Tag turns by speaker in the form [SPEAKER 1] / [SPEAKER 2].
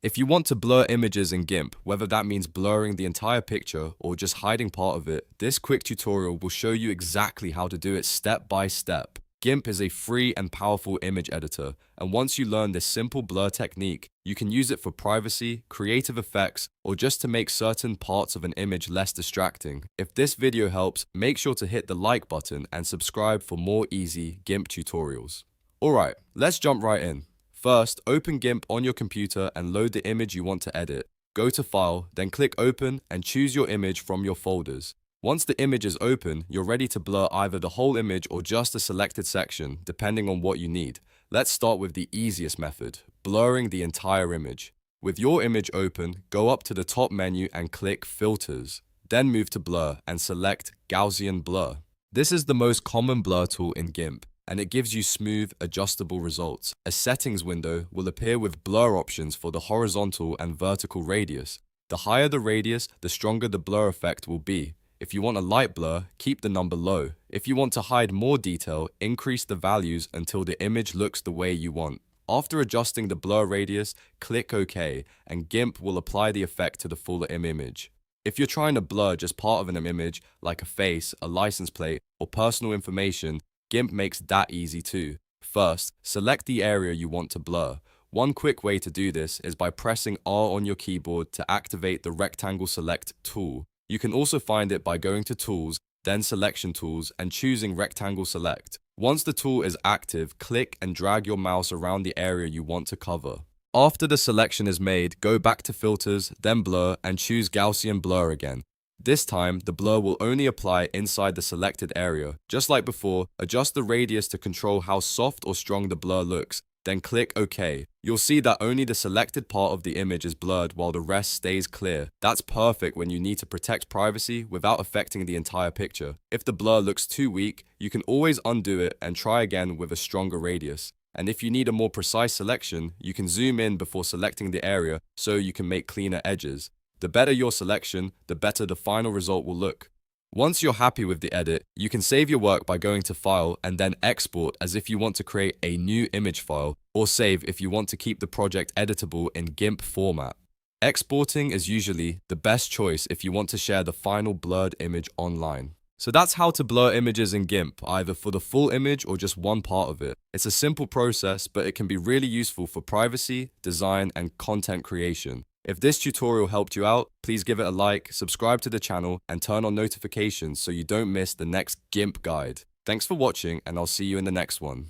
[SPEAKER 1] If you want to blur images in GIMP, whether that means blurring the entire picture or just hiding part of it, this quick tutorial will show you exactly how to do it step by step. GIMP is a free and powerful image editor, and once you learn this simple blur technique, you can use it for privacy, creative effects, or just to make certain parts of an image less distracting. If this video helps, make sure to hit the like button and subscribe for more easy GIMP tutorials. Alright, let's jump right in. First, open GIMP on your computer and load the image you want to edit. Go to File, then click Open and choose your image from your folders. Once the image is open, you're ready to blur either the whole image or just a selected section, depending on what you need. Let's start with the easiest method, blurring the entire image. With your image open, go up to the top menu and click Filters. Then move to Blur and select Gaussian Blur. This is the most common blur tool in GIMP, and it gives you smooth, adjustable results. A settings window will appear with blur options for the horizontal and vertical radius. The higher the radius, the stronger the blur effect will be. If you want a light blur, keep the number low. If you want to hide more detail, increase the values until the image looks the way you want. After adjusting the blur radius, click OK, and GIMP will apply the effect to the full image. If you're trying to blur just part of an image, like a face, a license plate, or personal information, GIMP makes that easy too. First, select the area you want to blur. One quick way to do this is by pressing R on your keyboard to activate the Rectangle Select tool. You can also find it by going to Tools, then Selection Tools, and choosing Rectangle Select. Once the tool is active, click and drag your mouse around the area you want to cover. After the selection is made, go back to Filters, then Blur, and choose Gaussian Blur again. This time, the blur will only apply inside the selected area. Just like before, adjust the radius to control how soft or strong the blur looks, then click OK. You'll see that only the selected part of the image is blurred while the rest stays clear. That's perfect when you need to protect privacy without affecting the entire picture. If the blur looks too weak, you can always undo it and try again with a stronger radius. And if you need a more precise selection, you can zoom in before selecting the area so you can make cleaner edges. The better your selection, the better the final result will look. Once you're happy with the edit, you can save your work by going to File and then Export as if you want to create a new image file, or save if you want to keep the project editable in GIMP format. Exporting is usually the best choice if you want to share the final blurred image online. So that's how to blur images in GIMP, either for the full image or just one part of it. It's a simple process, but it can be really useful for privacy, design, and content creation. If this tutorial helped you out, please give it a like, subscribe to the channel, and turn on notifications so you don't miss the next GIMP guide. Thanks for watching, and I'll see you in the next one.